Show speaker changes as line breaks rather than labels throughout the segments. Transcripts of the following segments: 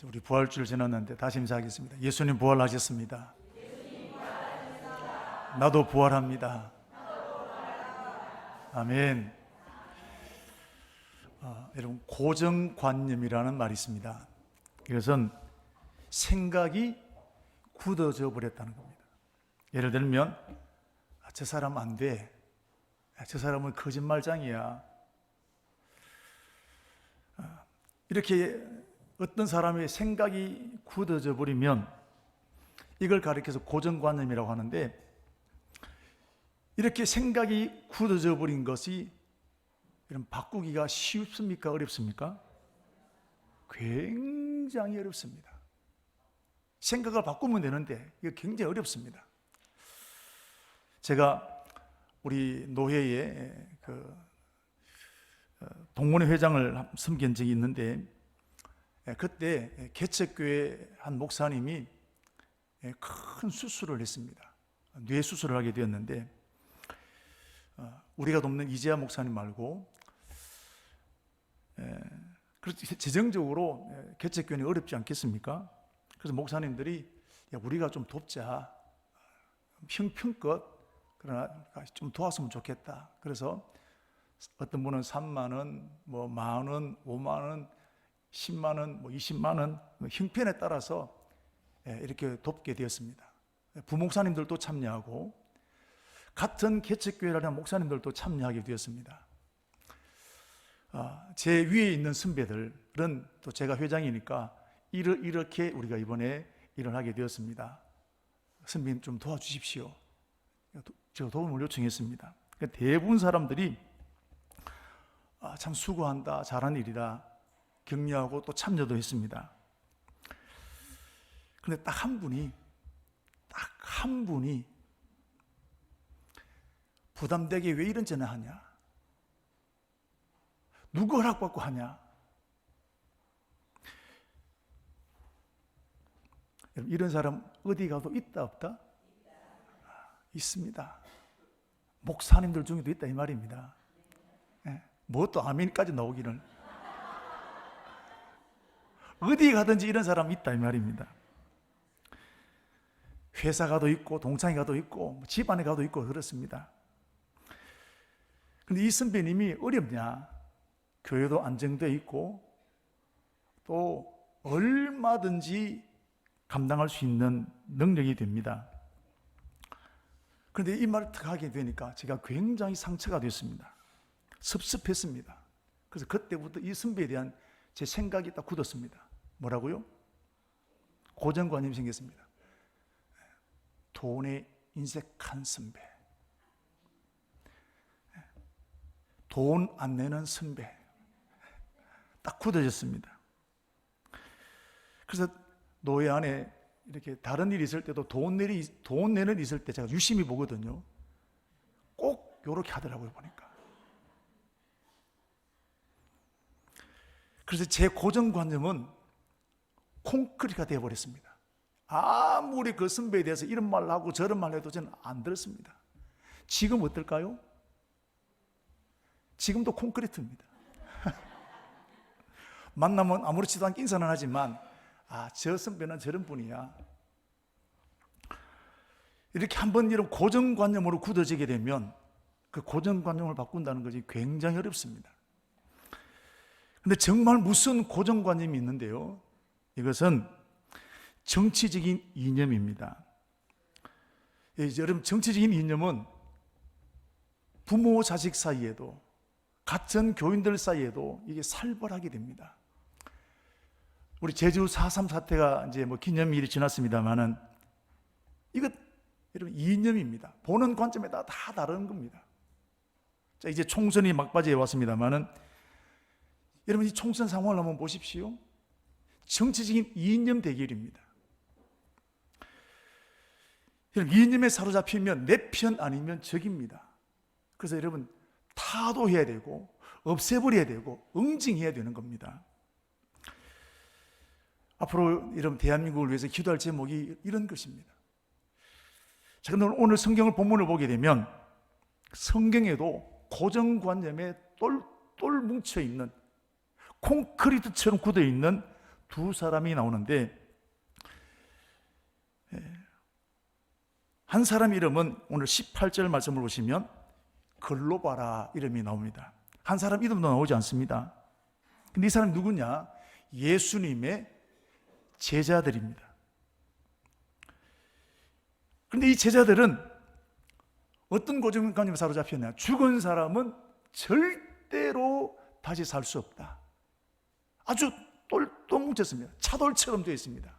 우리 부활주일 지났는데 다시 인사하겠습니다. 예수님 부활하셨습니다. 나도 부활합니다. 아멘. 여러분, 고정관념이라는 말이 있습니다. 이것은 생각이 굳어져 버렸다는 겁니다. 예를 들면 저 사람 안 돼. 저 사람은 거짓말장이야. 이렇게 어떤 사람의 생각이 굳어져 버리면 이걸 가리켜서 고정관념이라고 하는데, 이렇게 생각이 굳어져 버린 것이 이런 바꾸기가 쉽습니까? 어렵습니까? 굉장히 어렵습니다. 생각을 바꾸면 되는데 이거 굉장히 어렵습니다. 제가 우리 노회의 동문회 회장을 섬긴 적이 있는데, 그때 개척교회 한 목사님이 큰 수술을 했습니다. 뇌 수술을 하게 되었는데, 우리가 돕는 이재하 목사님 말고, 재정적으로 개척교회는 어렵지 않겠습니까? 그래서 목사님들이 우리가 좀 돕자, 형편껏 그러나 좀 도왔으면 좋겠다. 그래서 어떤 분은 3만 원, 뭐 만 원, 5만 원, 10만 원, 뭐 20만 원, 형편에 따라서 이렇게 돕게 되었습니다. 부목사님들도 참여하고 같은 개척교회라는 목사님들도 참여하게 되었습니다. 제 위에 있는 선배들은 또 제가 회장이니까 이렇게 우리가 이번에 일을 하게 되었습니다. 선배님 좀 도와주십시오. 제가 도움을 요청했습니다. 대부분 사람들이 참 수고한다, 잘한 일이다 격려하고 또 참여도 했습니다. 그런데 딱 한 분이 부담되게 왜 이런 전화 하냐? 누구 허락받고 하냐? 여러분, 이런 사람 어디 가도 있다 없다? 있습니다. 목사님들 중에도 있다 이 말입니다. 뭐 또 아멘까지 나오기는. 어디 가든지 이런 사람 있다 이 말입니다. 회사 가도 있고 동창회 가도 있고 집안에 가도 있고 그렇습니다. 근데 이 선배님이 어렵냐? 교회도 안정되어 있고 또 얼마든지 감당할 수 있는 능력이 됩니다. 그런데 이 말을 하게 되니까 제가 굉장히 상처가 됐습니다. 섭섭했습니다. 그래서 그때부터 이 선배에 대한 제 생각이 딱 굳었습니다. 뭐라고요? 고정관념이 생겼습니다. 돈에 인색한 선배, 돈 안 내는 선배, 딱 굳어졌습니다. 그래서 노예 안에 이렇게 다른 일이 있을 때도 돈 내는 일이 있을 때 제가 유심히 보거든요. 꼭 이렇게 하더라고요, 보니까. 그래서 제 고정관념은 콘크리트가 되어버렸습니다. 아무리 그 선배에 대해서 이런 말을 하고 저런 말을 해도 저는 안 들었습니다. 지금 어떨까요? 지금도 콘크리트입니다. 만나면 아무렇지도 않게 인사는 하지만 저 선배는 저런 분이야. 이렇게 한번 이런 고정관념으로 굳어지게 되면 그 고정관념을 바꾼다는 것이 굉장히 어렵습니다. 근데 정말 무슨 고정관념이 있는데요, 이것은 정치적인 이념입니다. 여러분, 정치적인 이념은 부모 자식 사이에도 같은 교인들 사이에도 이게 살벌하게 됩니다. 우리 제주 4.3 사태가 이제 뭐 기념일이 지났습니다만은 이것 여러분 이념입니다. 보는 관점에 따라 다 다른 겁니다. 자, 이제 총선이 막바지에 왔습니다만은 여러분 이 총선 상황을 한번 보십시오. 정치적인 이념 대결입니다. 여러분, 이념에 사로잡히면 내 편 아니면 적입니다. 그래서 여러분 타도해야 되고 없애버려야 되고 응징해야 되는 겁니다. 앞으로 여러분 대한민국을 위해서 기도할 제목이 이런 것입니다. 제가 오늘 성경을 본문을 보게 되면 성경에도 고정관념에 똘똘 뭉쳐있는 콘크리트처럼 굳어있는 두 사람이 나오는데, 한 사람 이름은 오늘 18절 말씀을 보시면 글로바라 이름이 나옵니다. 한 사람 이름도 나오지 않습니다. 근데 이 사람이 누구냐? 예수님의 제자들입니다. 그런데 이 제자들은 어떤 고정관념에 사로잡혔냐? 죽은 사람은 절대로 다시 살 수 없다. 아주 똘똘 뭉쳤습니다. 차돌처럼 되어 있습니다.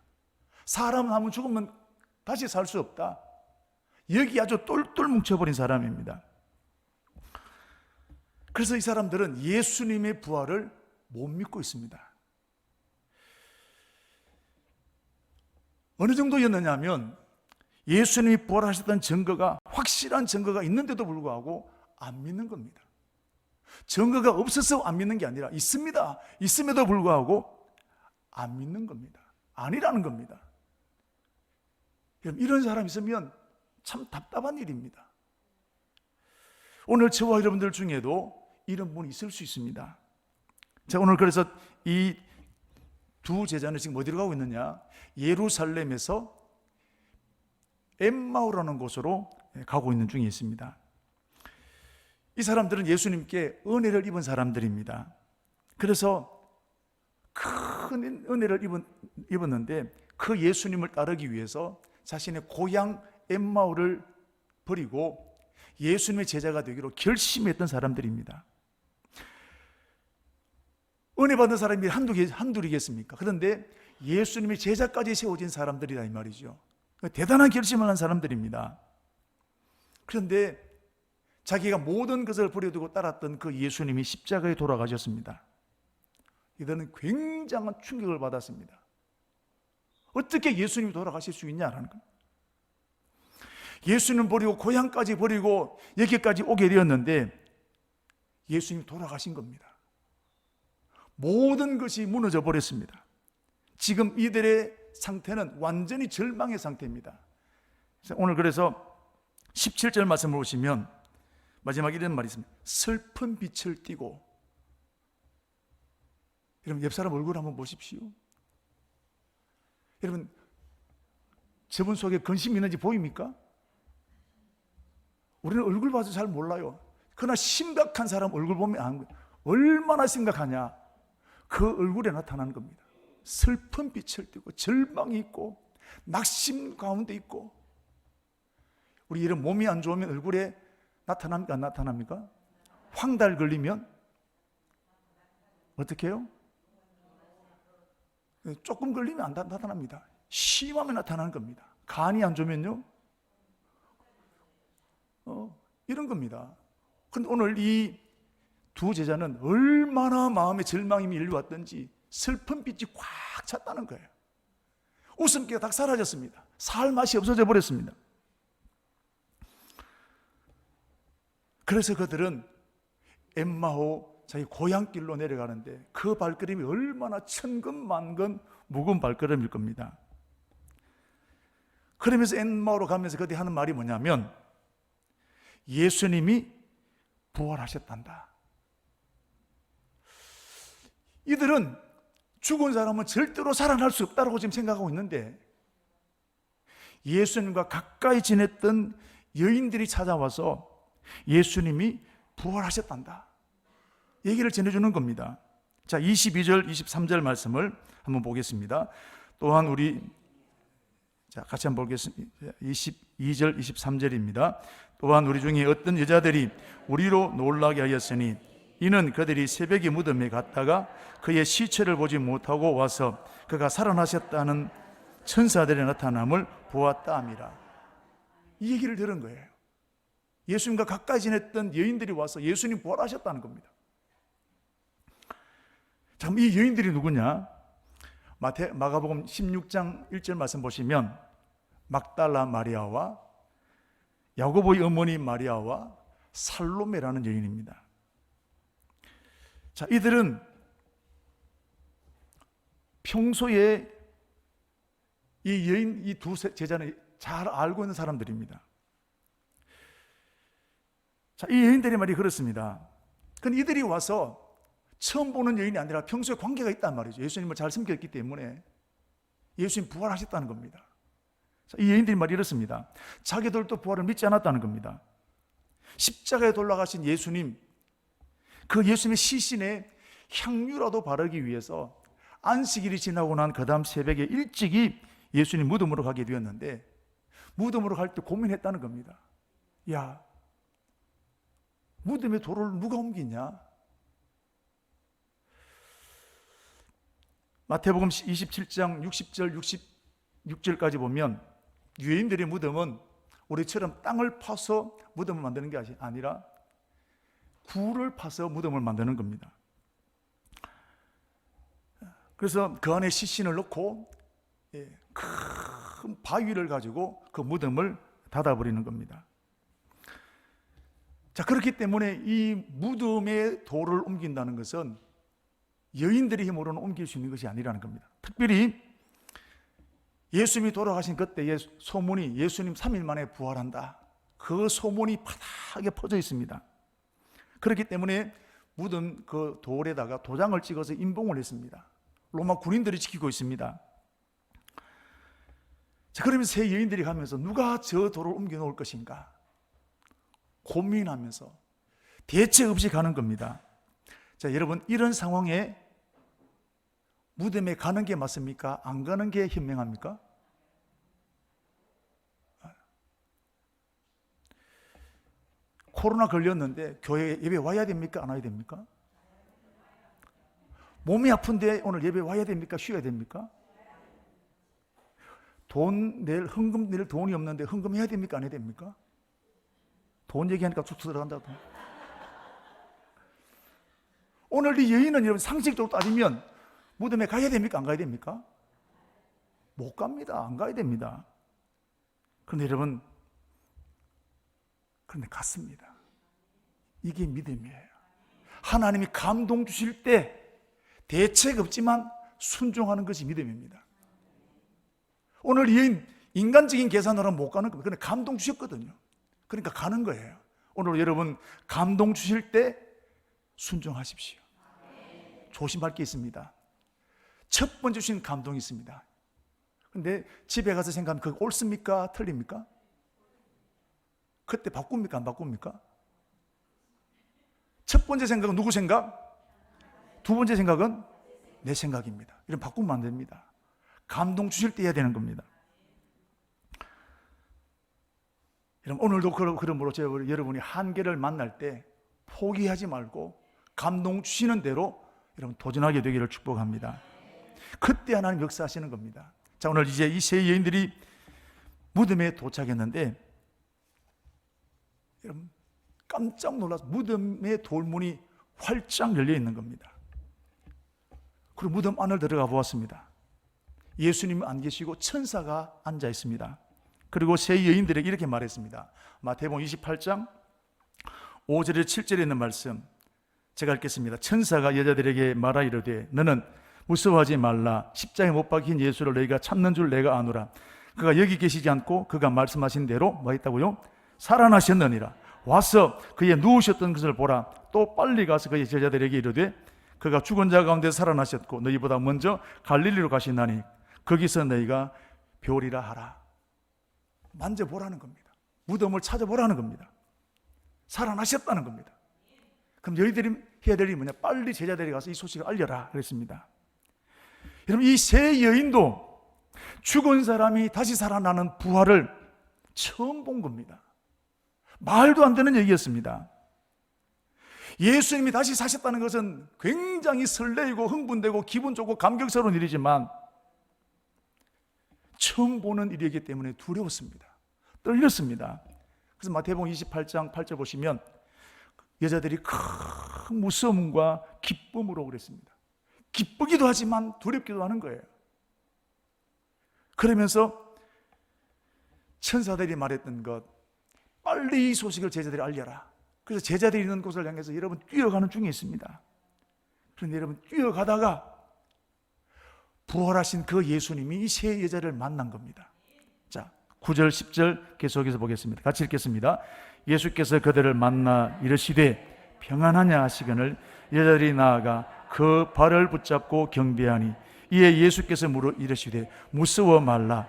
사람 한번 죽으면 다시 살 수 없다. 여기 아주 똘똘 뭉쳐버린 사람입니다. 그래서 이 사람들은 예수님의 부활을 못 믿고 있습니다. 어느 정도였느냐 하면 예수님이 부활하셨다는 증거가, 확실한 증거가 있는데도 불구하고 안 믿는 겁니다. 증거가 없어서 안 믿는 게 아니라 있습니다. 있음에도 불구하고 안 믿는 겁니다. 아니라는 겁니다. 이런 사람이 있으면 참 답답한 일입니다. 오늘 저와 여러분들 중에도 이런 분이 있을 수 있습니다. 자, 오늘 그래서 이 두 제자는 지금 어디로 가고 있느냐? 예루살렘에서 엠마오라는 곳으로 가고 있는 중에 있습니다. 이 사람들은 예수님께 은혜를 입은 사람들입니다. 그래서 큰 은혜를 입었는데 그 예수님을 따르기 위해서 자신의 고향 엠마오를 버리고 예수님의 제자가 되기로 결심했던 사람들입니다. 은혜 받은 사람이 한둘이겠습니까? 그런데 예수님의 제자까지 세워진 사람들이다 이 말이죠. 대단한 결심을 한 사람들입니다. 그런데 자기가 모든 것을 버려두고 따랐던 그 예수님이 십자가에 돌아가셨습니다. 이들은 굉장한 충격을 받았습니다. 어떻게 예수님이 돌아가실 수 있냐라는 겁니다. 예수님 버리고 고향까지 버리고 여기까지 오게 되었는데 예수님이 돌아가신 겁니다. 모든 것이 무너져 버렸습니다. 지금 이들의 상태는 완전히 절망의 상태입니다. 오늘 그래서 17절 말씀을 보시면 마지막에 이런 말이 있습니다. 슬픈 빛을 띠고. 여러분 옆 사람 얼굴 한번 보십시오. 여러분 저분 속에 근심이 있는지 보입니까? 우리는 얼굴 봐서 잘 몰라요. 그러나 심각한 사람 얼굴 보면 아는 거예요. 얼마나 심각하냐? 그 얼굴에 나타나는 겁니다. 슬픈 빛을 띠고 절망이 있고 낙심 가운데 있고. 우리 이런 몸이 안 좋으면 얼굴에 나타납니까? 안 나타납니까? 황달 걸리면 어떻게 해요? 조금 걸리면 안 나타납니다. 심하면 나타나는 겁니다. 간이 안 좋으면요? 이런 겁니다. 그런데 오늘 이 두 제자는 얼마나 마음에 절망이 밀려왔던지 슬픈 빛이 꽉 찼다는 거예요. 웃음기가 다 사라졌습니다. 살 맛이 없어져 버렸습니다. 그래서 그들은 엠마오 자기 고향길로 내려가는데 그 발걸음이 얼마나 천근만근 무거운 발걸음일 겁니다. 그러면서 엠마오로 가면서 그들이 하는 말이 뭐냐면 예수님이 부활하셨단다. 이들은 죽은 사람은 절대로 살아날 수 없다고 지금 생각하고 있는데 예수님과 가까이 지냈던 여인들이 찾아와서 예수님이 부활하셨단다 얘기를 전해주는 겁니다. 자, 22절 23절 말씀을 한번 보겠습니다. 또한 우리 같이 한번 보겠습니다. 22절 23절입니다. 또한 우리 중에 어떤 여자들이 우리로 놀라게 하였으니 이는 그들이 새벽에 무덤에 갔다가 그의 시체를 보지 못하고 와서 그가 살아나셨다는 천사들의 나타남을 보았다 함이라. 이 얘기를 들은 거예요. 예수님과 가까이 지냈던 여인들이 와서 예수님 부활하셨다는 겁니다. 참, 이 여인들이 누구냐? 마가복음 16장 1절 말씀 보시면 막달라 마리아와 야고보의 어머니 마리아와 살로메라는 여인입니다. 자, 이들은 평소에 이 여인, 이 두 제자는 잘 알고 있는 사람들입니다. 자, 이 여인들의 말이 그렇습니다. 근데 이들이 와서 처음 보는 여인이 아니라 평소에 관계가 있단 말이죠. 예수님을 잘 섬겼기 때문에 예수님 부활하셨다는 겁니다. 이 여인들이 말이 이렇습니다. 자기들도 부활을 믿지 않았다는 겁니다. 십자가에 돌아가신 예수님, 그 예수님의 시신에 향유라도 바르기 위해서 안식일이 지나고 난 그 다음 새벽에 일찍이 예수님 무덤으로 가게 되었는데, 무덤으로 갈 때 고민했다는 겁니다. 야, 무덤에 돌을 누가 옮기냐? 마태복음 27장 60절 66절까지 보면 유대인들의 무덤은 우리처럼 땅을 파서 무덤을 만드는 게 아니라 굴을 파서 무덤을 만드는 겁니다. 그래서 그 안에 시신을 넣고 큰 바위를 가지고 그 무덤을 닫아버리는 겁니다. 자, 그렇기 때문에 이 무덤에 돌을 옮긴다는 것은 여인들의 힘으로는 옮길 수 있는 것이 아니라는 겁니다. 특별히 예수님이 돌아가신 그때의 소문이 예수님 3일 만에 부활한다, 그 소문이 바닥에 퍼져 있습니다. 그렇기 때문에 무덤 그 돌에다가 도장을 찍어서 임봉을 했습니다. 로마 군인들이 지키고 있습니다. 자, 그러면서 세 여인들이 가면서 누가 저 돌을 옮겨 놓을 것인가 고민하면서 대책 없이 가는 겁니다. 자, 여러분, 이런 상황에 무덤에 가는 게 맞습니까? 안 가는 게 현명합니까? 코로나 걸렸는데 교회 예배 와야 됩니까? 안 와야 됩니까? 몸이 아픈데 오늘 예배 와야 됩니까? 쉬어야 됩니까? 헌금 낼 돈이 없는데 헌금해야 됩니까? 안 해야 됩니까? 돈 얘기하니까 툭 들어간다. 오늘 이 여인은 여러분 상식적으로 따지면 무덤에 가야 됩니까? 안 가야 됩니까? 못 갑니다. 안 가야 됩니다. 그런데 여러분, 그런데 갔습니다. 이게 믿음이에요. 하나님이 감동 주실 때 대책 없지만 순종하는 것이 믿음입니다. 오늘 이 여인 인간적인 계산으로 못 가는 겁니다. 그런데 감동 주셨거든요. 그러니까 가는 거예요. 오늘 여러분 감동 주실 때 순종하십시오. 조심할 게 있습니다. 첫 번째 주신 감동이 있습니다. 근데 집에 가서 생각하면 그거 옳습니까? 틀립니까? 그때 바꿉니까? 안 바꿉니까? 첫 번째 생각은 누구 생각? 두 번째 생각은 내 생각입니다. 이런 바꾸면 안 됩니다. 감동 주실 때 해야 되는 겁니다. 여러분, 오늘도 그러므로 여러분이 한계를 만날 때 포기하지 말고 감동 주시는 대로 여러분 도전하게 되기를 축복합니다. 그때 하나님 역사하시는 겁니다. 자, 오늘 이제 이 세 여인들이 무덤에 도착했는데 여러분 깜짝 놀라서 무덤의 돌문이 활짝 열려 있는 겁니다. 그리고 무덤 안을 들어가 보았습니다. 예수님은 안 계시고 천사가 앉아 있습니다. 그리고 세 여인들에게 이렇게 말했습니다. 마태복음 28장 5절에 7절에 있는 말씀 제가 읽겠습니다. 천사가 여자들에게 말하 이르되 너는 무서워하지 말라. 십자가에 못 박힌 예수를 너희가 찾는 줄 내가 아노라. 그가 여기 계시지 않고 그가 말씀하신 대로 뭐 했다고요? 살아나셨느니라. 와서 그의 누우셨던 것을 보라. 또 빨리 가서 그의 제자들에게 이르되 그가 죽은 자 가운데 살아나셨고 너희보다 먼저 갈릴리로 가시나니 거기서 너희가 뵈리라 하라. 만져보라는 겁니다. 무덤을 찾아보라는 겁니다. 살아나셨다는 겁니다. 그럼 너희들이 해야 될 일이 뭐냐? 빨리 제자들이 가서 이 소식을 알려라 그랬습니다. 여러분, 이 세 여인도 죽은 사람이 다시 살아나는 부활을 처음 본 겁니다. 말도 안 되는 얘기였습니다. 예수님이 다시 사셨다는 것은 굉장히 설레이고 흥분되고 기분 좋고 감격스러운 일이지만 처음 보는 일이기 때문에 두려웠습니다. 떨렸습니다. 그래서 마태복음 28장 8절 보시면 여자들이 큰 무서움과 기쁨으로 그랬습니다. 기쁘기도 하지만 두렵기도 하는 거예요. 그러면서 천사들이 말했던 것, 빨리 이 소식을 제자들이 알려라. 그래서 제자들이 있는 곳을 향해서 여러분 뛰어가는 중에 있습니다. 그런데 여러분 뛰어가다가 부활하신 그 예수님이 이 세 여자를 만난 겁니다. 자, 9절 10절 계속해서 보겠습니다. 같이 읽겠습니다. 예수께서 그들을 만나 이르시되 평안하냐 하시거늘 여자들이 나아가 그 발을 붙잡고 경배하니 이에 예수께서 물어 이르시되 무서워 말라.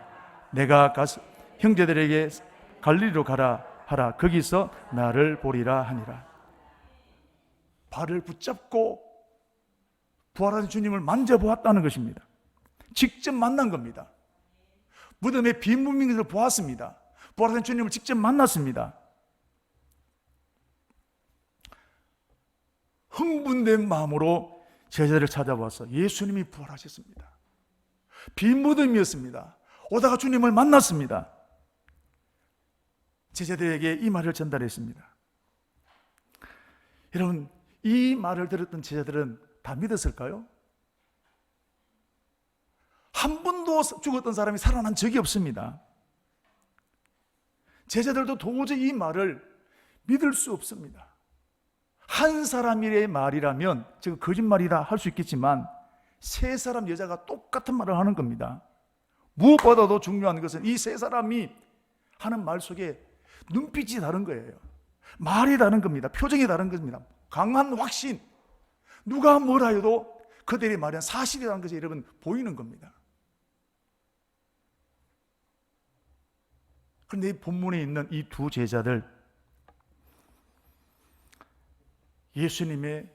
내가 가서 형제들에게 갈릴리로 가라 하라. 거기서 나를 보리라 하니라. 발을 붙잡고 부활하신 주님을 만져보았다는 것입니다. 직접 만난 겁니다. 무덤에 빈 무명을 보았습니다. 부활하신 주님을 직접 만났습니다. 흥분된 마음으로 제자들을 찾아와서 예수님이 부활하셨습니다. 빈 무덤이었습니다. 오다가 주님을 만났습니다. 제자들에게 이 말을 전달했습니다. 여러분, 이 말을 들었던 제자들은 다 믿었을까요? 한 번도 죽었던 사람이 살아난 적이 없습니다. 제자들도 도저히 이 말을 믿을 수 없습니다. 한 사람의 말이라면 지금 거짓말이다 할 수 있겠지만 세 사람 여자가 똑같은 말을 하는 겁니다. 무엇보다도 중요한 것은 이 세 사람이 하는 말 속에 눈빛이 다른 거예요. 말이 다른 겁니다. 표정이 다른 겁니다. 강한 확신. 누가 뭐라 해도 그들의 말은 사실이라는 것이 여러분 보이는 겁니다. 그런데 이 본문에 있는 이 두 제자들, 예수님의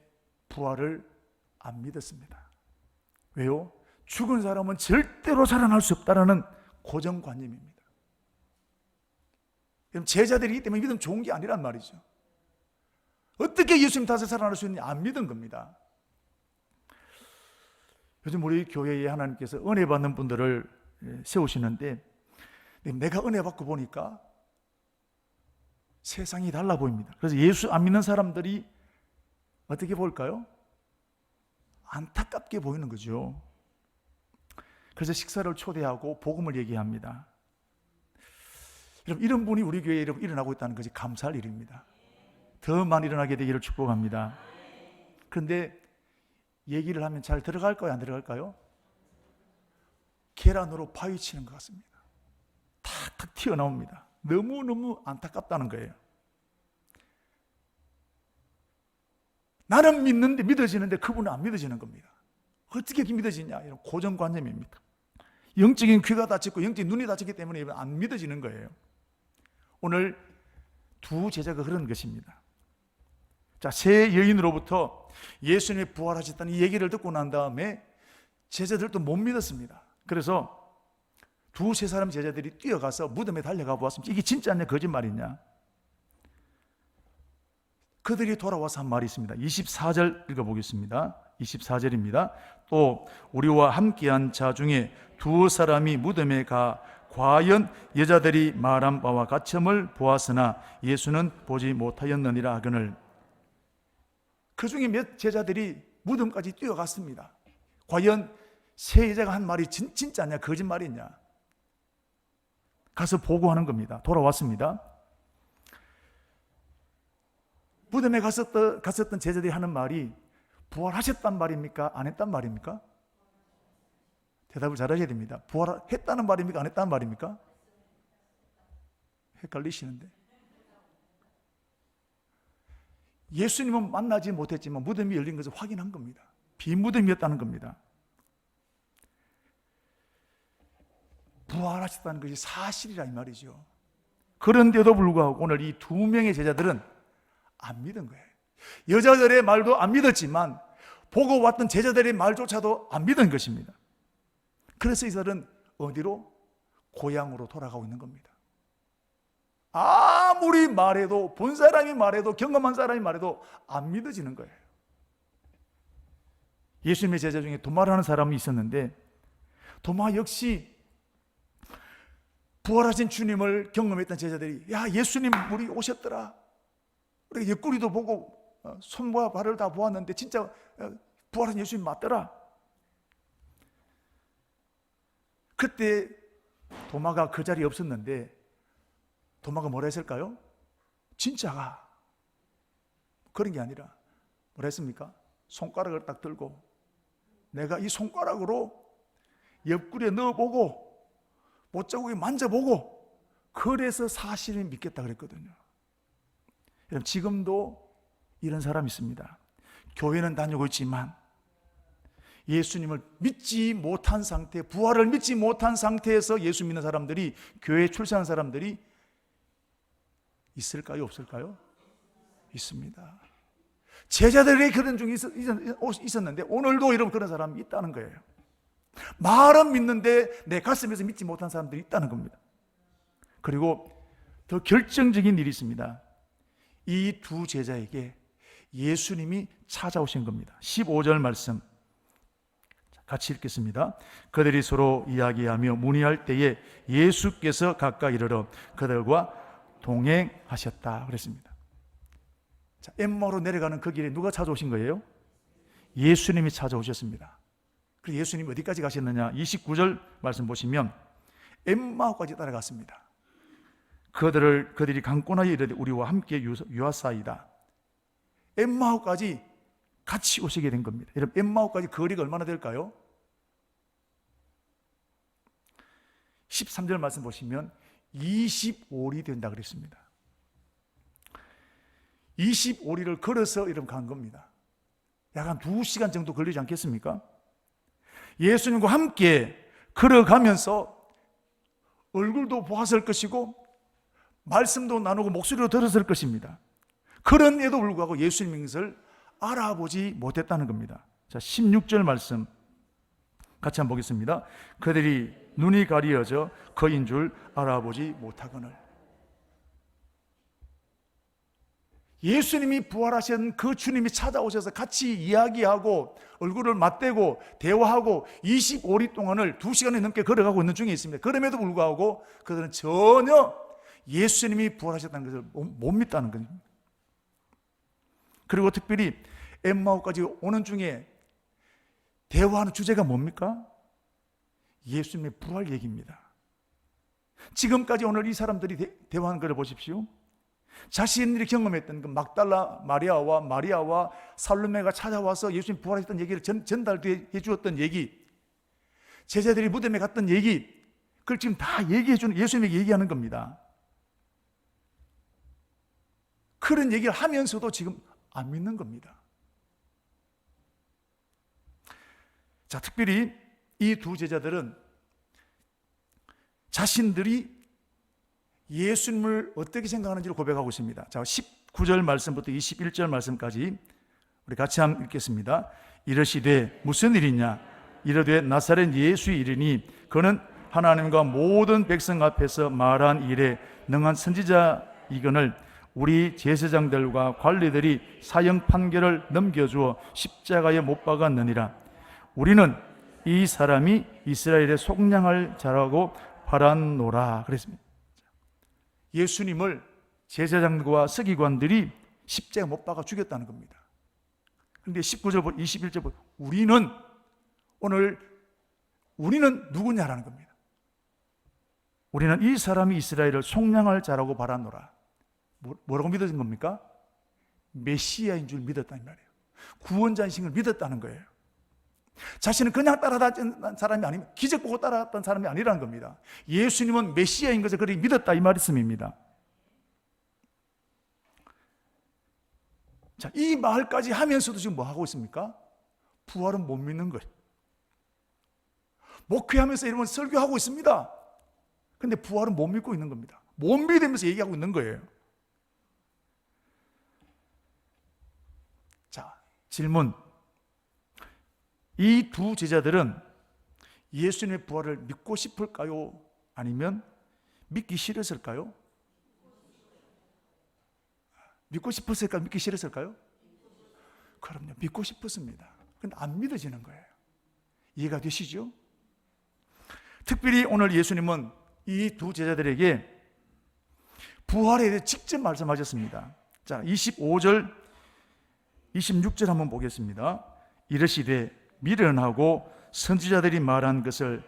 부활을 안 믿었습니다. 왜요? 죽은 사람은 절대로 살아날 수 없다는 고정관념입니다. 제자들이기 때문에 믿으면 좋은 게 아니란 말이죠. 어떻게 예수님 다시 살아날 수 있느냐 안 믿은 겁니다. 요즘 우리 교회에 하나님께서 은혜 받는 분들을 세우시는데 내가 은혜 받고 보니까 세상이 달라 보입니다. 그래서 예수 안 믿는 사람들이 어떻게 볼까요? 안타깝게 보이는 거죠. 그래서 식사를 초대하고 복음을 얘기합니다. 여러분, 이런 분이 우리 교회에 일어나고 있다는 것이 감사할 일입니다. 더 많이 일어나게 되기를 축복합니다. 그런데 얘기를 하면 잘 들어갈까요? 안 들어갈까요? 계란으로 파헤치는 것 같습니다. 탁탁 튀어나옵니다. 너무너무 안타깝다는 거예요. 나는 믿는데 믿어지는데 그분은 안 믿어지는 겁니다. 어떻게 이렇게 믿어지냐? 이런 고정관념입니다. 영적인 귀가 닫혔고 영적인 눈이 닫혔기 때문에 안 믿어지는 거예요. 오늘 두 제자가 그런 것입니다. 자, 세 여인으로부터 예수님이 부활하셨다는 이 얘기를 듣고 난 다음에 제자들도 못 믿었습니다. 그래서 두세 사람 제자들이 뛰어가서 무덤에 달려가 보았습니다. 이게 진짜냐 거짓말이냐? 그들이 돌아와서 한 말이 있습니다. 24절 읽어보겠습니다. 24절입니다. 또 우리와 함께한 자 중에 두 사람이 무덤에 가 과연 여자들이 말한 바와 같음을 보았으나 예수는 보지 못하였느니라 하거늘. 그 중에 몇 제자들이 무덤까지 뛰어갔습니다. 과연 세 여자가 한 말이 진짜냐 거짓말이냐? 가서 보고하는 겁니다. 돌아왔습니다. 무덤에 갔었던 제자들이 하는 말이 부활하셨단 말입니까? 안 했단 말입니까? 대답을 잘하셔야 됩니다. 부활했다는 말입니까? 안 했다는 말입니까? 헷갈리시는데. 예수님은 만나지 못했지만 무덤이 열린 것을 확인한 겁니다. 빈 무덤이었다는 겁니다. 부활하셨다는 것이 사실이라 이 말이죠. 그런데도 불구하고 오늘 이 두 명의 제자들은 안 믿은 거예요. 여자들의 말도 안 믿었지만 보고 왔던 제자들의 말조차도 안 믿은 것입니다. 그래서 이들은 어디로? 고향으로 돌아가고 있는 겁니다. 아무리 말해도, 본 사람이 말해도, 경험한 사람이 말해도 안 믿어지는 거예요. 예수님의 제자 중에 도마라는 사람이 있었는데 도마 역시 부활하신 주님을 경험했던 제자들이 야, 예수님 우리 오셨더라. 우리 옆구리도 보고 손과 발을 다 보았는데 진짜 부활하신 예수님 맞더라. 그때 도마가 그 자리에 없었는데 도마가 뭐라 했을까요? 진짜가 그런 게 아니라 뭐라 했습니까? 손가락을 딱 들고 내가 이 손가락으로 옆구리에 넣어보고 못자국에 만져보고 그래서 사실을 믿겠다 그랬거든요. 여러분, 지금도 이런 사람이 있습니다. 교회는 다니고 있지만 예수님을 믿지 못한 상태, 부활을 믿지 못한 상태에서 예수 믿는 사람들이, 교회에 출세하는 사람들이 있을까요? 없을까요? 있습니다. 제자들에게 그런 중이 있었는데 오늘도 이런 그런 사람이 있다는 거예요. 말은 믿는데 내 가슴에서 믿지 못한 사람들이 있다는 겁니다. 그리고 더 결정적인 일이 있습니다. 이 두 제자에게 예수님이 찾아오신 겁니다. 15절 말씀 같이 읽겠습니다. 그들이 서로 이야기하며 문의할 때에 예수께서 가까이 이르러 그들과 동행하셨다 그랬습니다. 자, 엠마오로 내려가는 그 길에 누가 찾아오신 거예요? 예수님이 찾아오셨습니다. 그리고 예수님이 어디까지 가셨느냐? 29절 말씀 보시면 엠마오까지 따라갔습니다. 그들이 강권하여 이르되 우리와 함께 유하사이다. 엠마오까지 같이 오시게 된 겁니다. 여러분, 엠마오까지 거리가 얼마나 될까요? 13절 말씀 보시면 25리 된다 그랬습니다. 25리를 걸어서 여러분 간 겁니다. 약 한 2시간 정도 걸리지 않겠습니까? 예수님과 함께 걸어가면서 얼굴도 보았을 것이고 말씀도 나누고 목소리로 들었을 것입니다. 그런에도 불구하고 예수님의 것을 알아보지 못했다는 겁니다. 자, 16절 말씀 같이 한번 보겠습니다. 그들이 눈이 가리어져 그인 줄 알아보지 못하거늘. 예수님이 부활하신 그 주님이 찾아오셔서 같이 이야기하고 얼굴을 맞대고 대화하고 25리 동안을 2시간이 넘게 걸어가고 있는 중에 있습니다. 그럼에도 불구하고 그들은 전혀 예수님이 부활하셨다는 것을 못 믿다는 겁니다. 그리고 특별히 엠마오까지 오는 중에 대화하는 주제가 뭡니까? 예수님의 부활 얘기입니다. 지금까지 오늘 이 사람들이 대화하는 것을 보십시오. 자신들이 경험했던 그 막달라 마리아와 살로메가 찾아와서 예수님 부활했던 얘기를 전달해 주었던 얘기, 제자들이 무덤에 갔던 얘기, 그걸 지금 다 얘기해 주는, 예수님에게 얘기하는 겁니다. 그런 얘기를 하면서도 지금 안 믿는 겁니다. 자, 특별히 이 두 제자들은 자신들이 예수님을 어떻게 생각하는지를 고백하고 있습니다. 자, 19절 말씀부터 21절 말씀까지 우리 같이 한번 읽겠습니다. 이르시되 무슨 일이냐? 이르되 나사렛 예수의 일이니 그는 하나님과 모든 백성 앞에서 말한 일에 능한 선지자이거늘 우리 제사장들과 관리들이 사형 판결을 넘겨주어 십자가에 못 박았느니라. 우리는 이 사람이 이스라엘의 속량할 자라고 바랐노라 그랬습니다. 예수님을 제사장과 서기관들이 십자가에 못 박아 죽였다는 겁니다. 그런데 19절, 21절 우리는 누구냐라는 겁니다. 우리는 이 사람이 이스라엘을 속량할 자라고 바랐노라. 뭐라고 믿어진 겁니까? 메시아인 줄 믿었다는 말이에요. 구원자이신 걸 믿었다는 거예요. 자신은 그냥 따라다녔던 사람이 아니면 기적 보고 따라갔던 사람이 아니라는 겁니다. 예수님은 메시아인 것을 그렇게 믿었다 이 말씀입니다. 자, 이 말까지 하면서도 지금 뭐 하고 있습니까? 부활은 못 믿는 거예요. 목회하면서 이러면 설교하고 있습니다. 근데 부활은 못 믿고 있는 겁니다. 못 믿으면서 얘기하고 있는 거예요. 자, 질문. 이 두 제자들은 예수님의 부활을 믿고 싶을까요? 아니면 믿기 싫었을까요? 믿고 싶었을까요? 믿기 싫었을까요? 그럼요, 믿고 싶었습니다. 근데 안 믿어지는 거예요. 이해가 되시죠? 특별히 오늘 예수님은 이 두 제자들에게 부활에 대해 직접 말씀하셨습니다. 자, 25절, 26절 한번 보겠습니다. 이르시되 미련하고 선지자들이 말한 것을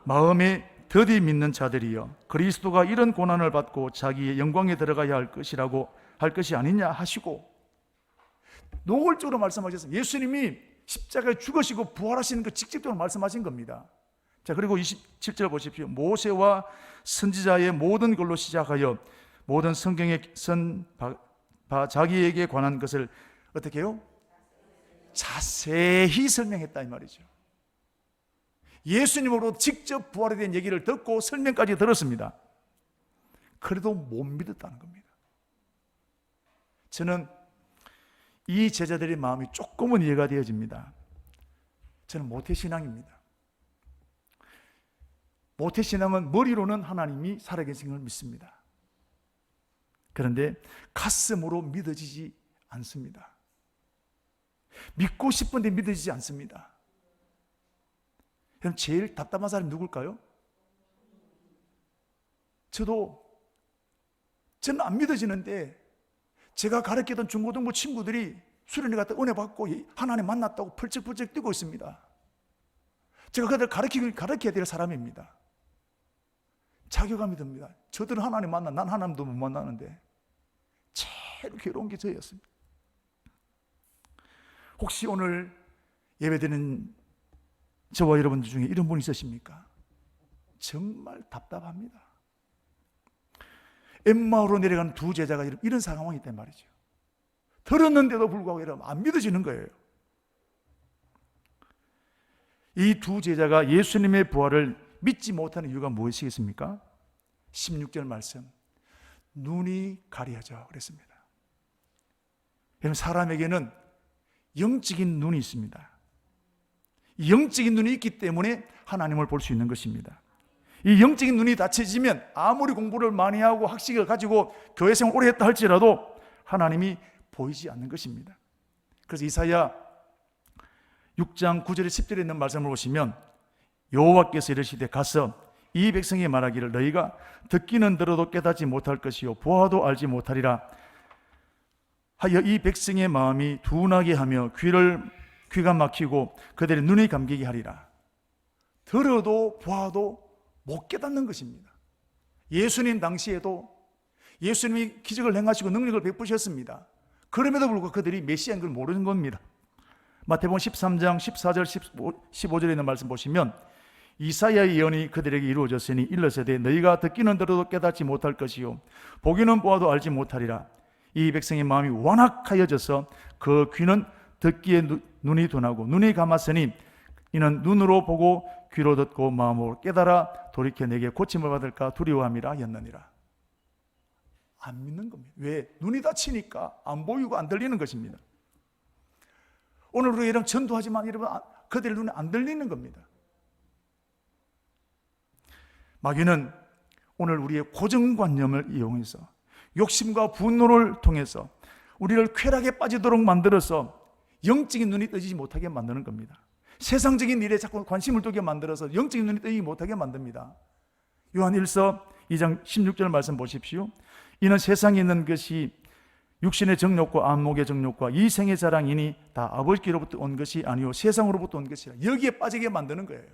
마음에 더디 믿는 자들이여 그리스도가 이런 고난을 받고 자기의 영광에 들어가야 할 것이 아니냐 하시고 노골적으로 말씀하셨습니다. 예수님이 십자가에 죽으시고 부활하시는 거 직접적으로 말씀하신 겁니다. 자, 그리고 27절 보십시오. 모세와 선지자의 모든 걸로 시작하여 모든 성경에 선 자기에게 관한 것을 어떻게 해요? 자세히 설명했다 이 말이죠. 예수님으로 직접 부활에 대한 얘기를 듣고 설명까지 들었습니다. 그래도 못 믿었다는 겁니다. 저는 이 제자들의 마음이 조금은 이해가 되어집니다. 저는 모태신앙입니다. 모태신앙은 머리로는 하나님이 살아계신 걸 믿습니다. 그런데 가슴으로 믿어지지 않습니다. 믿고 싶은데 믿어지지 않습니다. 그럼 제일 답답한 사람이 누굴까요? 저는 안 믿어지는데 제가 가르치던 중고등부 친구들이 수련회 갔다 은혜 받고 하나님 만났다고 펄쩍펄쩍 뛰고 있습니다. 제가 그들 가르쳐야 될 사람입니다. 자괴감이 듭니다. 저들은 하나님 만나, 난 하나님도 못 만나는데. 제일 괴로운 게 저였습니다. 혹시 오늘 예배드리는 저와 여러분들 중에 이런 분 있으십니까? 정말 답답합니다. 엠마오로 내려가는 두 제자가 이런 상황이 있단 말이죠. 들었는데도 불구하고 이러면 안 믿어지는 거예요. 이 두 제자가 예수님의 부활을 믿지 못하는 이유가 무엇이겠습니까? 16절 말씀, 눈이 가려져 그랬습니다. 여러분, 사람에게는 영적인 눈이 있습니다. 영적인 눈이 있기 때문에 하나님을 볼 수 있는 것입니다. 이 영적인 눈이 닫혀지면 아무리 공부를 많이 하고 학식을 가지고 교회 생활 오래 했다 할지라도 하나님이 보이지 않는 것입니다. 그래서 이사야 6장 9절에 10절에 있는 말씀을 보시면 여호와께서 이르시되 가서 이 백성이 말하기를 너희가 듣기는 들어도 깨닫지 못할 것이요 보아도 알지 못하리라 하여 이 백성의 마음이 둔하게 하며 귀가 막히고 그들의 눈이 감기게 하리라. 들어도 보아도 못 깨닫는 것입니다. 예수님 당시에도 예수님이 기적을 행하시고 능력을 베푸셨습니다. 그럼에도 불구하고 그들이 메시아인 걸 모르는 겁니다. 마태복음 13장 14절 15절에 있는 말씀 보시면 이사야의 예언이 그들에게 이루어졌으니 일러서되 너희가 듣기는 들어도 깨닫지 못할 것이요 보기는 보아도 알지 못하리라. 이 백성의 마음이 완악하여져서 그 귀는 듣기에 눈이 둔하고 눈이 감았으니 이는 눈으로 보고 귀로 듣고 마음으로 깨달아 돌이켜 내게 고침을 받을까 두려워함이라 였느니라. 안 믿는 겁니다. 왜? 눈이 닫히니까 안 보이고 안 들리는 것입니다. 오늘 우리가 이런 전도하지만 여러분 그들 눈에 안 들리는 겁니다. 마귀는 오늘 우리의 고정관념을 이용해서 욕심과 분노를 통해서 우리를 쾌락에 빠지도록 만들어서 영적인 눈이 뜨지 못하게 만드는 겁니다. 세상적인 일에 자꾸 관심을 두게 만들어서 영적인 눈이 뜨지 못하게 만듭니다. 요한일서 2장 16절 말씀 보십시오. 이는 세상에 있는 것이 육신의 정욕과 안목의 정욕과 이 생의 자랑이니 다 아버지께로부터 온 것이 아니요 세상으로부터 온 것이라. 여기에 빠지게 만드는 거예요.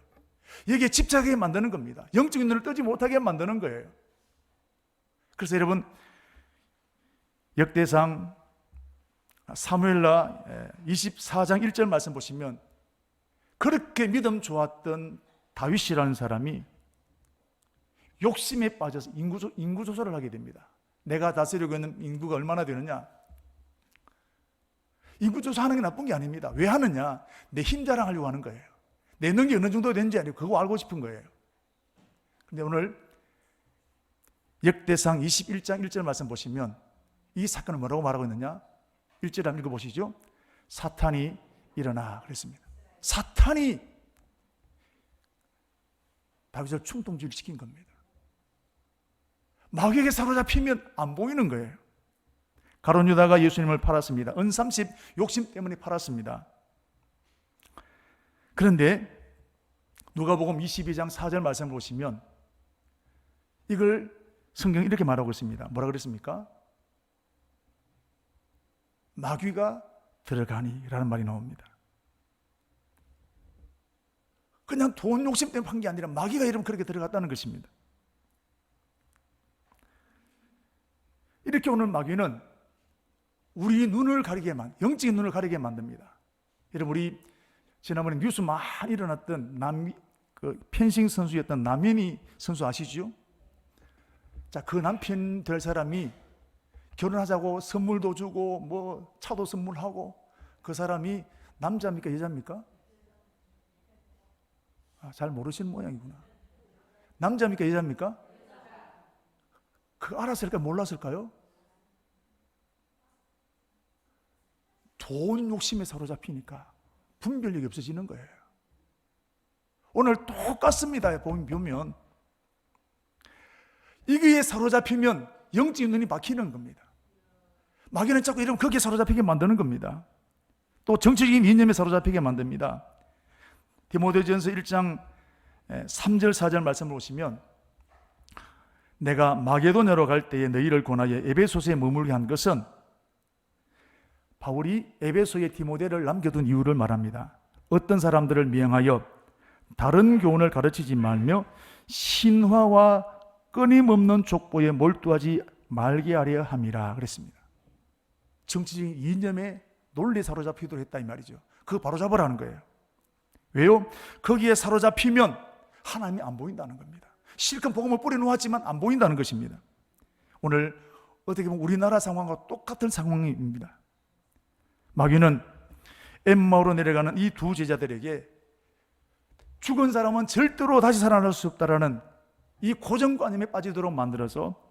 여기에 집착하게 만드는 겁니다. 영적인 눈을 뜨지 못하게 만드는 거예요. 그래서 여러분 역대상 사무엘라 24장 1절 말씀 보시면 그렇게 믿음 좋았던 다윗이라는 사람이 욕심에 빠져서 인구 조사를 하게 됩니다. 내가 다스리고 있는 인구가 얼마나 되느냐? 인구 조사하는 게 나쁜 게 아닙니다. 왜 하느냐? 내 힘 자랑하려고 하는 거예요. 내 능력이 어느 정도 되는지 아니고 그거 알고 싶은 거예요. 근데 오늘 역대상 21장 1절 말씀 보시면 이 사건을 뭐라고 말하고 있느냐? 1절 한번 읽어보시죠. 사탄이 일어나 그랬습니다. 사탄이 다윗을 충동주의를 시킨 겁니다. 마귀에게 사로잡히면 안 보이는 거예요. 가룟 유다가 예수님을 팔았습니다. 은삼십 욕심 때문에 팔았습니다. 그런데 누가복음 22장 4절 말씀 보시면 이걸 성경이 이렇게 말하고 있습니다. 뭐라 그랬습니까? 마귀가 들어가니 라는 말이 나옵니다. 그냥 돈 욕심 때문에 판 게 아니라 마귀가 이러면 그렇게 들어갔다는 것입니다. 이렇게 오늘 마귀는 우리 눈을 가리게 영적인 눈을 가리게 만듭니다. 여러분 우리 지난번에 뉴스 많이 일어났던 펜싱 선수였던 남현희 선수 아시죠? 자, 그 남편 될 사람이 결혼하자고 선물도 주고 뭐 차도 선물하고, 그 사람이 남자입니까 여자입니까? 잘 모르시는 모양이구나. 남자입니까 여자입니까? 그 알았을까요 몰랐을까요? 돈 욕심에 사로잡히니까 분별력이 없어지는 거예요. 오늘 똑같습니다. 보면 이거에 사로잡히면 영적인 눈이 막히는 겁니다. 마귀는 자꾸 이러면 거기에 사로잡히게 만드는 겁니다. 또 정치적인 이념에 사로잡히게 만듭니다. 디모데전서 1장 3절 4절 말씀을 보시면, 내가 마게도냐로 갈 때에 너희를 권하여 에베소서에 머물게 한 것은, 바울이 에베소에 디모데를 남겨둔 이유를 말합니다. 어떤 사람들을 미행하여 다른 교훈을 가르치지 말며 신화와 끊임없는 족보에 몰두하지 말게 하려 함이라 그랬습니다. 정치적인 이념에 논리에 사로잡히도록 했다 이 말이죠. 그거 바로 잡으라는 거예요. 왜요? 거기에 사로잡히면 하나님이 안 보인다는 겁니다. 실컷 복음을 뿌려놓았지만 안 보인다는 것입니다. 오늘 어떻게 보면 우리나라 상황과 똑같은 상황입니다. 마귀는 엠마오로 내려가는 이 두 제자들에게 죽은 사람은 절대로 다시 살아날 수 없다라는 이 고정관념에 빠지도록 만들어서,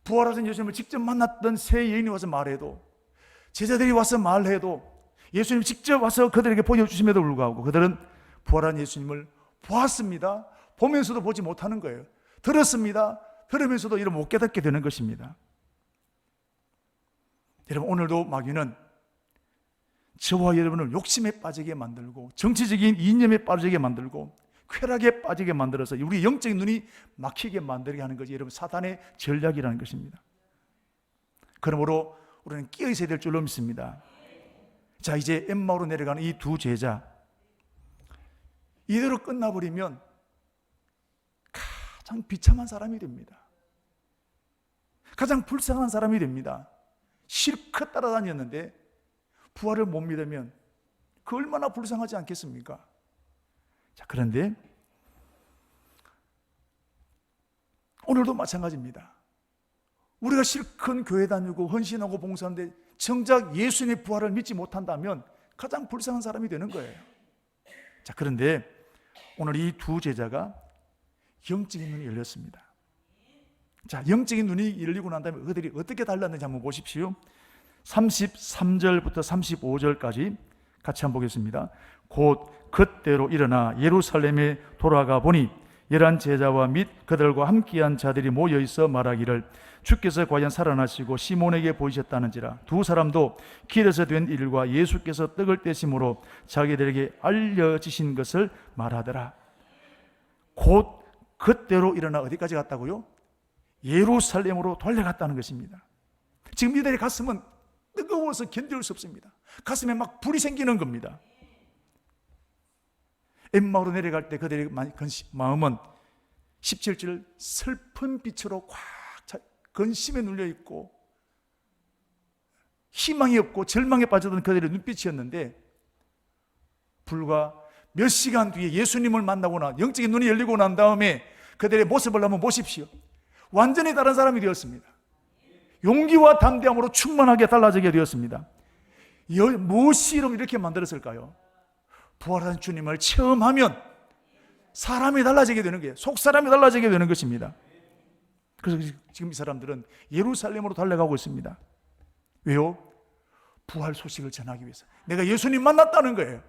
부활하신 예수님을 직접 만났던 세 여인이 와서 말해도, 제자들이 와서 말해도, 예수님이 직접 와서 그들에게 보여주심에도 불구하고 그들은 부활한 예수님을 보았습니다. 보면서도 보지 못하는 거예요. 들었습니다. 들으면서도 이를 못 깨닫게 되는 것입니다. 여러분, 오늘도 마귀는 저와 여러분을 욕심에 빠지게 만들고, 정치적인 이념에 빠지게 만들고, 쾌락에 빠지게 만들어서 우리 영적인 눈이 막히게 만들게 하는 것이 여러분 사단의 전략이라는 것입니다. 그러므로 우리는 끼어 있어야 될 줄로 믿습니다. 자, 이제 엠마오로 내려가는 이 두 제자, 이대로 끝나버리면 가장 비참한 사람이 됩니다. 가장 불쌍한 사람이 됩니다. 실컷 따라다녔는데 부활을 못 믿으면 그 얼마나 불쌍하지 않겠습니까? 자, 그런데 오늘도 마찬가지입니다. 우리가 실컷 교회 다니고 헌신하고 봉사하는데 정작 예수님의 부활을 믿지 못한다면 가장 불쌍한 사람이 되는 거예요. 자, 그런데 오늘 이 두 제자가 영적인 눈이 열렸습니다. 자, 영적인 눈이 열리고 난 다음에 그들이 어떻게 달랐는지 한번 보십시오. 33절부터 35절까지 같이 한번 보겠습니다. 곧 그때로 일어나 예루살렘에 돌아가 보니 11 제자와 및 그들과 함께한 자들이 모여있어 말하기를, 주께서 과연 살아나시고 시몬에게 보이셨다는지라. 두 사람도 길에서 된 일과 예수께서 떡을 떼심으로 자기들에게 알려지신 것을 말하더라. 곧 그때로 일어나 어디까지 갔다고요? 예루살렘으로 달려갔다는 것입니다. 지금 이들의 가슴은 뜨거워서 견딜 수 없습니다. 가슴에 막 불이 생기는 겁니다. 엠마오로 내려갈 때 그들의 마음은 17절 슬픈 빛으로 꽉 차, 근심에 눌려 있고 희망이 없고 절망에 빠졌던 그들의 눈빛이었는데, 불과 몇 시간 뒤에 예수님을 만나거나 영적인 눈이 열리고 난 다음에 그들의 모습을 한번 보십시오. 완전히 다른 사람이 되었습니다. 용기와 담대함으로 충만하게 달라지게 되었습니다. 무엇이 이렇게 만들었을까요? 부활한 주님을 체험하면 사람이 달라지게 되는 거예요. 속사람이 달라지게 되는 것입니다. 그래서 지금 이 사람들은 예루살렘으로 달려가고 있습니다. 왜요? 부활 소식을 전하기 위해서. 내가 예수님 만났다는 거예요.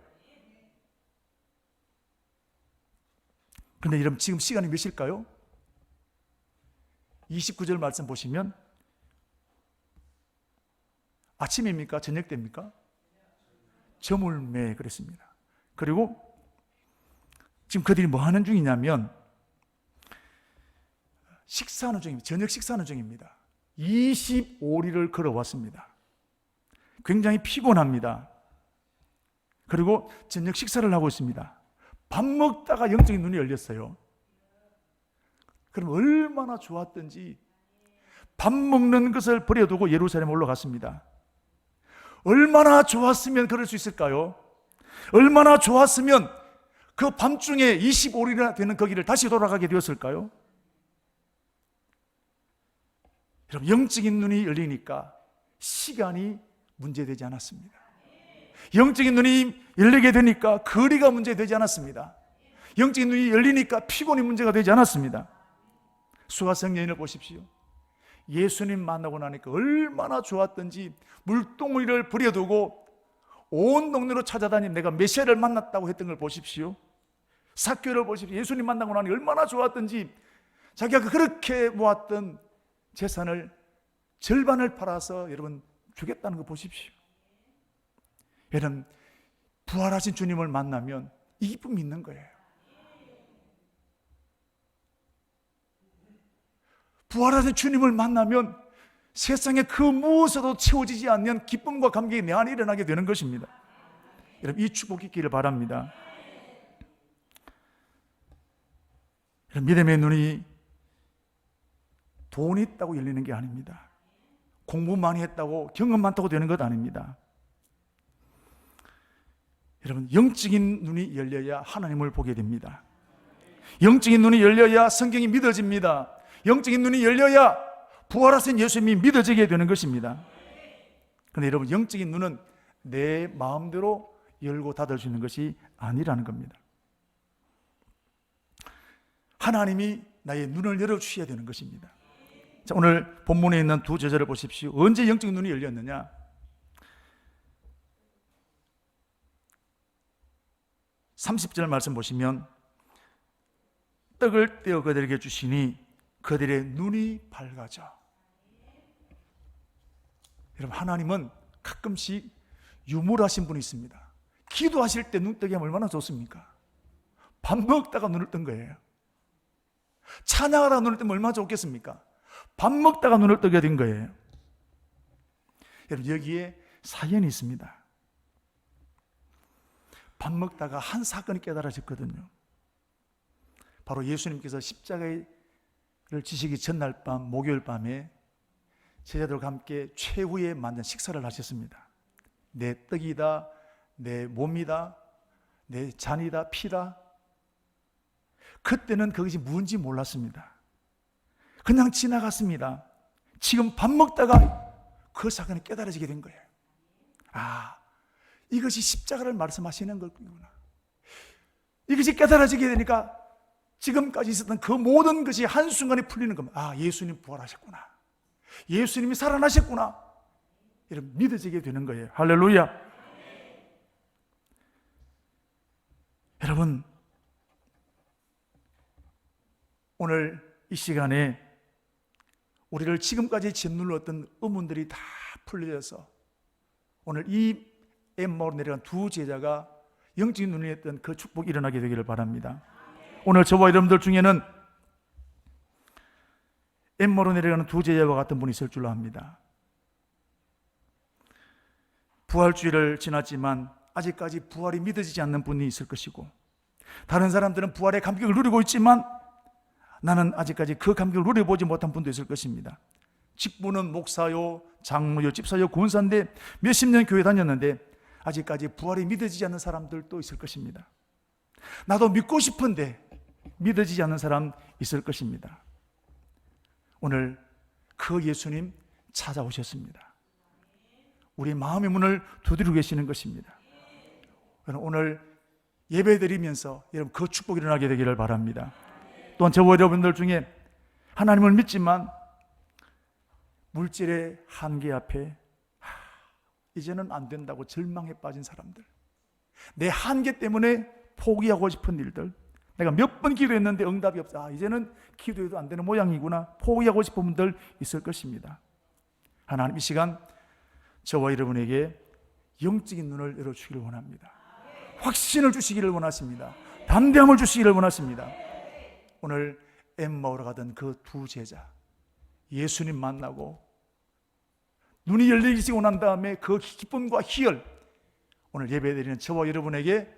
그런데 여러분, 지금 시간이 몇 시일까요? 29절 말씀 보시면 아침입니까? 저녁 때입니까? 저물매 그랬습니다. 그리고 지금 그들이 뭐 하는 중이냐면 식사하는 중입니다. 저녁 식사하는 중입니다. 25리를 걸어왔습니다. 굉장히 피곤합니다. 그리고 저녁 식사를 하고 있습니다. 밥 먹다가 영적인 눈이 열렸어요. 그럼 얼마나 좋았던지 밥 먹는 것을 버려두고 예루살렘에 올라갔습니다. 얼마나 좋았으면 그럴 수 있을까요? 얼마나 좋았으면 그 밤중에 25일이나 되는 거기를 다시 돌아가게 되었을까요? 여러분, 영적인 눈이 열리니까 시간이 문제되지 않았습니다. 영적인 눈이 열리게 되니까 거리가 문제되지 않았습니다. 영적인 눈이 열리니까 피곤이 문제가 되지 않았습니다. 수가성 여인을 보십시오. 예수님 만나고 나니까 얼마나 좋았던지 물동이를 버려두고 온 동네로 찾아다닌 내가 메시아를 만났다고 했던 걸 보십시오. 삭개를 보십시오. 예수님 만나고 나니 얼마나 좋았던지 자기가 그렇게 모았던 재산을 절반을 팔아서 여러분 주겠다는 거 보십시오. 여러분, 부활하신 주님을 만나면 이 기쁨이 있는 거예요. 부활하신 주님을 만나면 세상에 그 무엇으로도 채워지지 않는 기쁨과 감격이 내 안에 일어나게 되는 것입니다. 여러분, 이 축복이 있기를 바랍니다. 여러분, 믿음의 눈이 돈이 있다고 열리는 게 아닙니다. 공부 많이 했다고 경험 많다고 되는 것 아닙니다. 여러분, 영적인 눈이 열려야 하나님을 보게 됩니다. 영적인 눈이 열려야 성경이 믿어집니다. 영적인 눈이 열려야 부활하신 예수님이 믿어지게 되는 것입니다. 그런데 여러분, 영적인 눈은 내 마음대로 열고 닫을 수 있는 것이 아니라는 겁니다. 하나님이 나의 눈을 열어주셔야 되는 것입니다. 자, 오늘 본문에 있는 두 저자를 보십시오. 언제 영적인 눈이 열렸느냐? 30절 말씀 보시면 떡을 떼어 그들에게 주시니 그들의 눈이 밝아져. 여러분, 하나님은 가끔씩 유물하신 분이 있습니다. 기도하실 때 눈 뜨게 하면 얼마나 좋습니까? 밥 먹다가 눈을 뜬 거예요. 찬양하다가 눈을 뜨면 얼마나 좋겠습니까? 밥 먹다가 눈을 뜨게 된 거예요. 여러분, 여기에 사연이 있습니다. 밥 먹다가 한 사건이 깨달아졌거든요. 바로 예수님께서 십자가를 지시기 전날 밤, 목요일 밤에 제자들과 함께 최후의 만찬 식사를 하셨습니다. 내 떡이다, 내 몸이다, 내 잔이다, 피다. 그때는 그것이 뭔지 몰랐습니다. 그냥 지나갔습니다. 지금 밥 먹다가 그 사건이 깨달아지게 된 거예요. 아, 이것이 십자가를 말씀하시는 거구나. 이것이 깨달아지게 되니까 지금까지 있었던 그 모든 것이 한순간에 풀리는 겁니다. 아, 예수님 부활하셨구나. 예수님이 살아나셨구나. 이런 믿어지게 되는 거예요. 할렐루야. 여러분, 오늘 이 시간에 우리를 지금까지 짓눌렀던 의문들이 다 풀려져서 오늘 이 엠마오로 내려간 두 제자가 영적인 눈이 했던 그 축복이 일어나게 되기를 바랍니다. 오늘 저와 여러분들 중에는 엠마오로 내려가는 두 제자와 같은 분이 있을 줄로 압니다. 부활주의를 지났지만 아직까지 부활이 믿어지지 않는 분이 있을 것이고, 다른 사람들은 부활의 감격을 누리고 있지만 나는 아직까지 그 감격을 누려보지 못한 분도 있을 것입니다. 직분은 목사요, 장로요, 집사요, 권사인데 몇십 년 교회 다녔는데 아직까지 부활이 믿어지지 않는 사람들도 있을 것입니다. 나도 믿고 싶은데 믿어지지 않는 사람 있을 것입니다. 오늘 그 예수님 찾아오셨습니다. 우리 마음의 문을 두드리고 계시는 것입니다. 오늘 예배드리면서 여러분 그 축복이 일어나게 되기를 바랍니다. 또한 저와 여러분들 중에 하나님을 믿지만 물질의 한계 앞에 이제는 안 된다고 절망에 빠진 사람들, 내 한계 때문에 포기하고 싶은 일들, 내가 몇 번 기도했는데 응답이 없어, 이제는 기도해도 안 되는 모양이구나, 포기하고 싶은 분들 있을 것입니다. 하나님 이 시간 저와 여러분에게 영적인 눈을 열어주시기를 원합니다. 확신을 주시기를 원하십니다. 담대함을 주시기를 원하십니다. 오늘 엠마오로 가던 그 두 제자, 예수님 만나고 눈이 열리시고 난 다음에 그 기쁨과 희열, 오늘 예배드리는 저와 여러분에게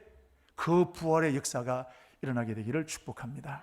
그 부활의 역사가 일어나게 되기를 축복합니다.